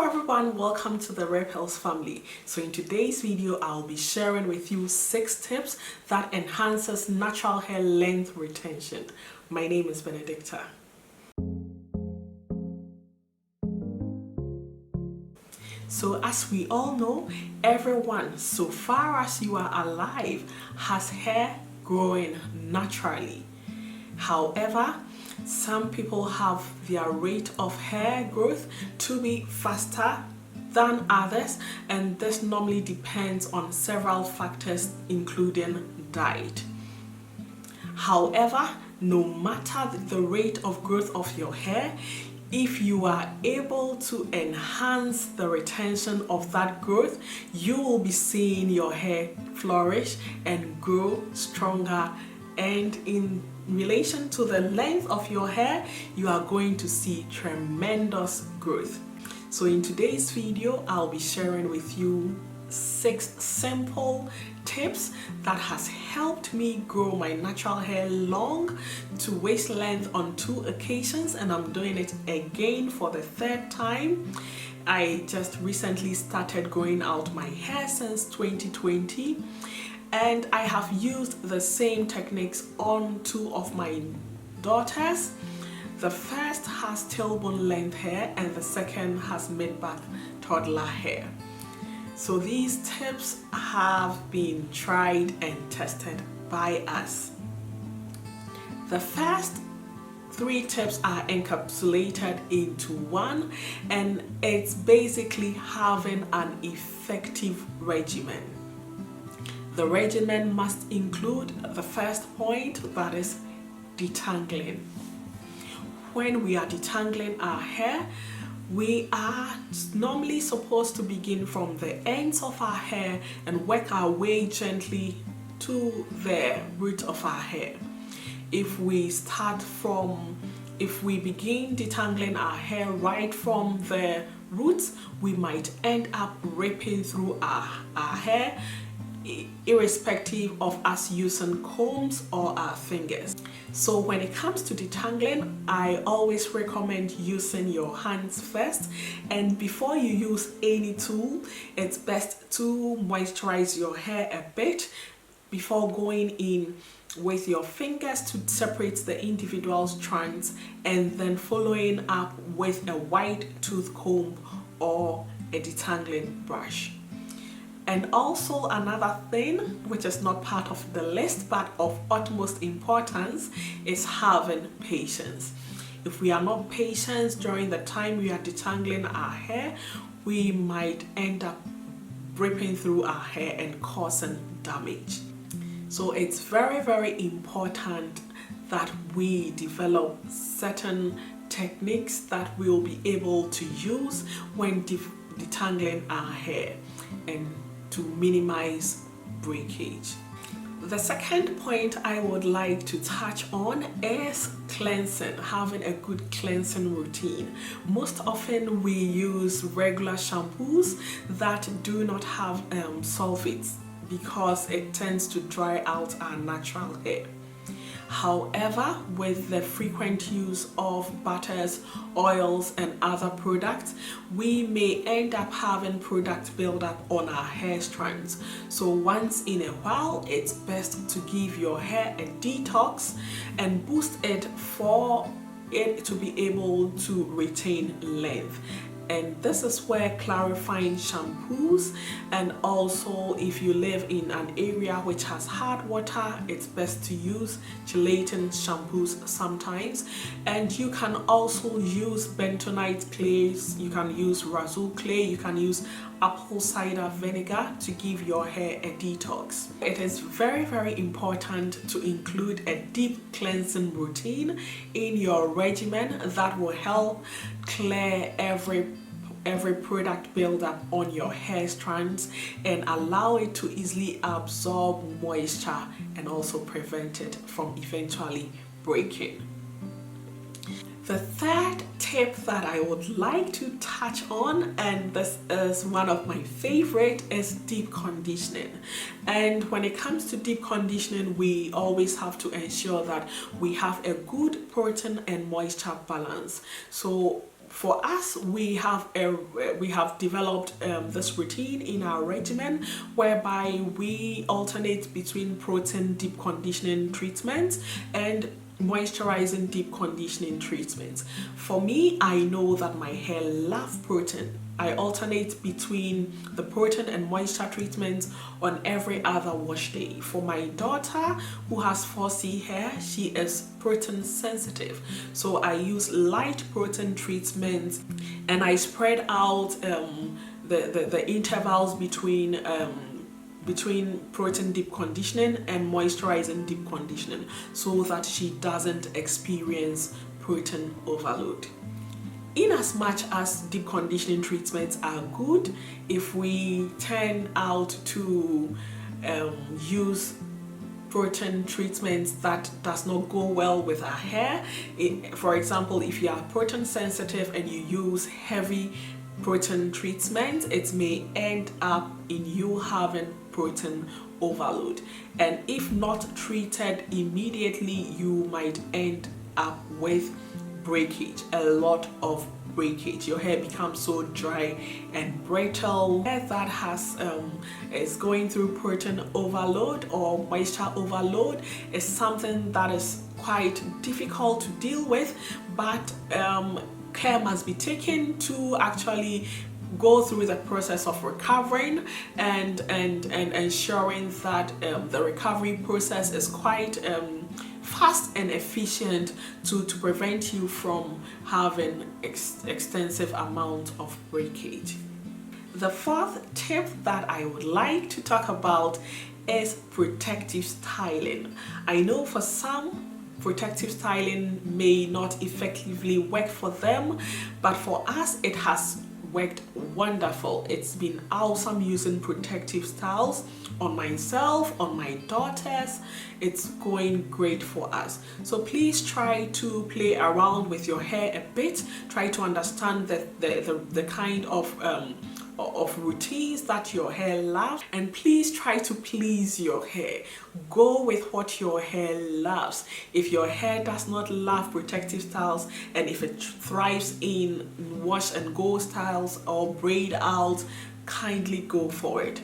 everyone, welcome to the Repels family. So in today's video I'll be sharing with you 6 tips that enhances natural hair length retention. My name is Benedicta. So as we all know, everyone so far as you are alive has hair growing naturally. However, some people have their rate of hair growth to be faster than others, and this normally depends on several factors including diet. However, no matter the rate of growth of your hair, if you are able to enhance the retention of that growth, you will be seeing your hair flourish and grow stronger, and in relation to the length of your hair, you are going to see tremendous growth. So in today's video, I'll be sharing with you 6 simple tips that has helped me grow my natural hair long to waist length on 2 occasions, and I'm doing it again for the 3rd time. I just recently started growing out my hair since 2020, and I have used the same techniques on 2 of my daughters. The first has tailbone length hair and the second has mid-back toddler hair. So these tips have been tried and tested by us. The first 3 tips are encapsulated into one, and it's basically having an effective regimen. The regimen must include the first point, that is detangling. When we are detangling our hair, we are normally supposed to begin from the ends of our hair and work our way gently to the root of our hair. If we begin detangling our hair right from the roots, we might end up ripping through our hair, irrespective of us using combs or our fingers. So when it comes to detangling, I always recommend using your hands first, and before you use any tool, it's best to moisturize your hair a bit before going in with your fingers to separate the individual strands, and then following up with a wide tooth comb or a detangling brush. And also another thing, which is not part of the list but of utmost importance, is having patience. If we are not patient during the time we are detangling our hair, we might end up ripping through our hair and causing damage. So it's very, very important that we develop certain techniques that we'll be able to use when detangling our hair and to minimize breakage. The second point I would like to touch on is cleansing, having a good cleansing routine. Most often we use regular shampoos that do not have sulfates because it tends to dry out our natural hair. However, with the frequent use of butters, oils and other products, we may end up having product buildup on our hair strands. So once in a while, it's best to give your hair a detox and boost it for it to be able to retain length. And this is where clarifying shampoos, and also if you live in an area which has hard water, it's best to use chelating shampoos sometimes. And you can also use bentonite clays, you can use razul clay, you can use apple cider vinegar to give your hair a detox. It is very, very important to include a deep cleansing routine in your regimen that will help clear every product buildup on your hair strands and allow it to easily absorb moisture and also prevent it from eventually breaking. The third tip that I would like to touch on, and this is one of my favorite, is deep conditioning. And when it comes to deep conditioning, we always have to ensure that we have a good protein and moisture balance. So For us, we have developed this routine in our regimen whereby we alternate between protein deep conditioning treatments and moisturizing deep conditioning treatments. For me, I know that my hair loves protein. I alternate between the protein and moisture treatments on every other wash day. For my daughter who has 4C hair, she is protein sensitive. So I use light protein treatments and I spread out the intervals between protein deep conditioning and moisturizing deep conditioning so that she doesn't experience protein overload. In as much as deep conditioning treatments are good, if we turn out to use protein treatments that does not go well with our hair, for example, if you are protein sensitive and you use heavy protein treatment, it may end up in you having protein overload, and if not treated immediately, you might end up with breakage, a lot of breakage. Your hair becomes so dry and brittle. Hair that is going through protein overload or moisture overload is something that is quite difficult to deal with, but care must be taken to actually go through the process of recovering and ensuring that the recovery process is quite fast and efficient to prevent you from having extensive amount of breakage. The fourth tip that I would like to talk about is protective styling. I know for some, protective styling may not effectively work for them, but for us it has worked wonderful. It's been awesome using protective styles on myself, on my daughters. It's going great for us. So please try to play around with your hair a bit. Try to understand the kind of routines that your hair loves, and please try to please your hair. Go with what your hair loves. If your hair does not love protective styles, and if it thrives in wash and go styles or braid out, kindly go for it.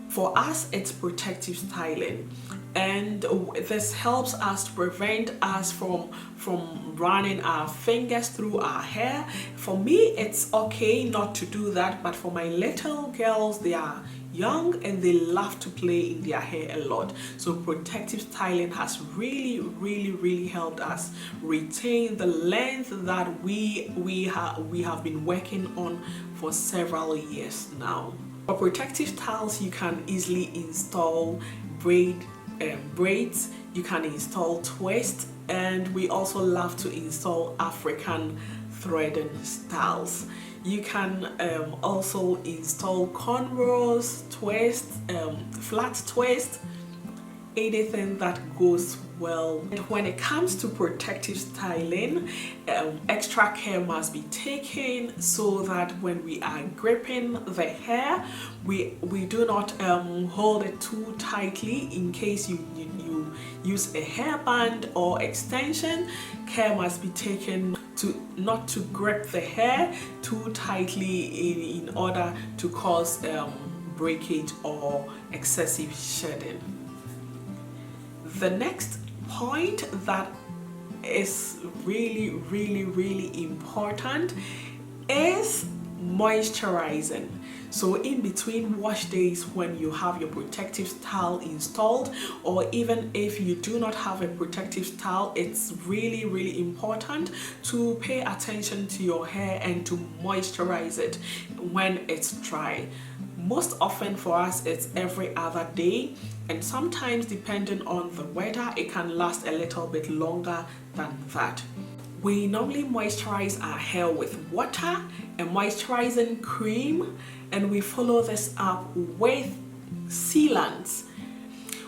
For us, it's protective styling, and this helps us to prevent us from running our fingers through our hair. For me, it's okay not to do that, but for my little girls, they are young and they love to play in their hair a lot. So protective styling has really helped us retain the length that we have been working on for several years now. For protective styles, you can easily install braids, you can install twists, and we also love to install African threading styles. You can also install cornrows, twists, flat twists, anything that goes well. And when it comes to protective styling, extra care must be taken so that when we are gripping the hair, we do not hold it too tightly. In case you use a hairband or extension, care must be taken to not to grip the hair too tightly in order to cause breakage or excessive shedding. The next point that is really important is moisturizing. So in between wash days, when you have your protective style installed, or even if you do not have a protective style, it's really important to pay attention to your hair and to moisturize it when it's dry. Most often for us, it's every other day, and sometimes depending on the weather, it can last a little bit longer than that. We normally moisturize our hair with water, a moisturizing cream, and we follow this up with sealants.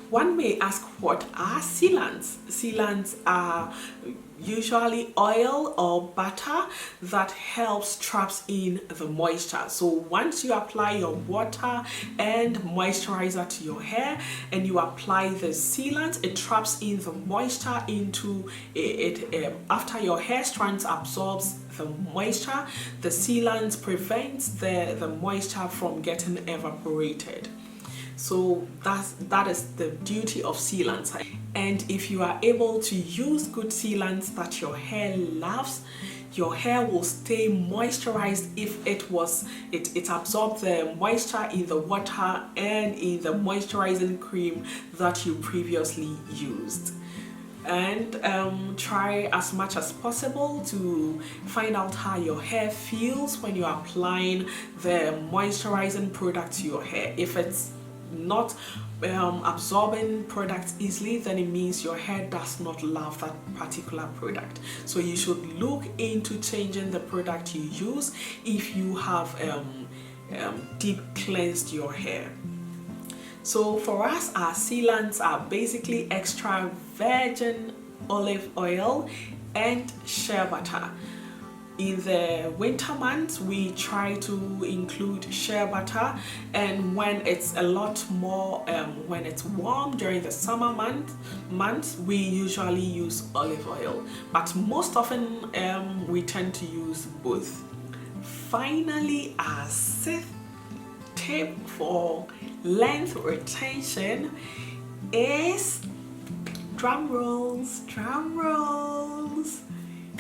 One may ask, what are sealants? Sealants are usually oil or butter that helps traps in the moisture. So once you apply your water and moisturizer to your hair and you apply the sealant, it traps in the moisture into it. After your hair strands absorbs the moisture, the sealant prevents the moisture from getting evaporated. So that is the duty of sealants. And if you are able to use good sealants that your hair loves, your hair will stay moisturized if it absorbs the moisture in the water and in the moisturizing cream that you previously used. And try as much as possible to find out how your hair feels when you're applying the moisturizing product to your hair. If it's not absorbing products easily, then it means your hair does not love that particular product. So you should look into changing the product you use if you have deep cleansed your hair. So for us, our sealants are basically extra virgin olive oil and shea butter. In the winter months, we try to include shea butter, and when it's a lot more, when it's warm during the summer months, we usually use olive oil. But most often, we tend to use both. Finally, our sixth tip for length retention is drum rolls.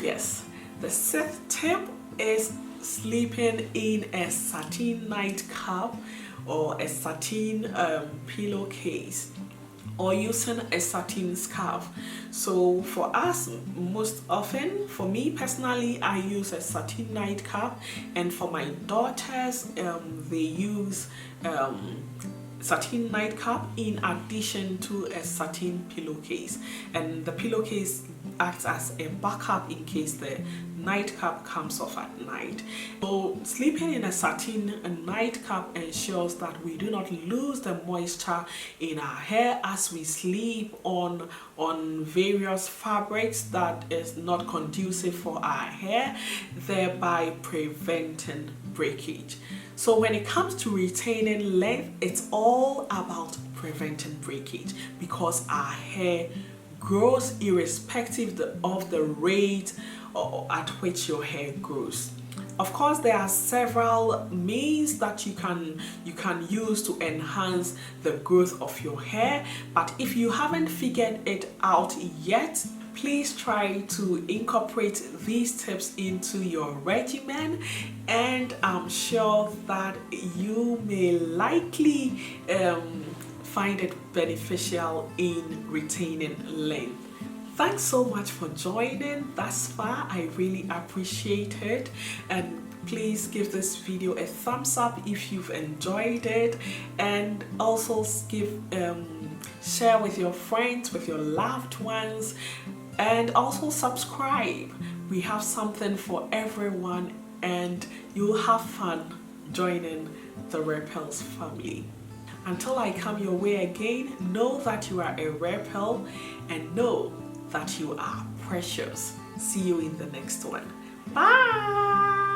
Yes. The sixth tip is sleeping in a satin nightcap or a satin pillowcase, or using a satin scarf. So for us, most often, for me personally, I use a satin nightcap, and for my daughters, they use satin nightcap in addition to a satin pillowcase, and the pillowcase acts as a backup in case the nightcap comes off at night. So sleeping in a satin nightcap ensures that we do not lose the moisture in our hair as we sleep on various fabrics that is not conducive for our hair, thereby preventing breakage. So when it comes to retaining length, it's all about preventing breakage, because our hair grows irrespective of the rate at which your hair grows. Of course, there are several means that you can use to enhance the growth of your hair, but if you haven't figured it out yet, please try to incorporate these tips into your regimen, and I'm sure that you may likely find it beneficial in retaining length. Thanks so much for joining thus far. I really appreciate it, and please give this video a thumbs up if you've enjoyed it, and also share with your friends, with your loved ones, and also subscribe. We have something for everyone, and you'll have fun joining the Repels family. Until I come your way again, know that you are a Repel, and know that you are precious. See you in the next one. Bye!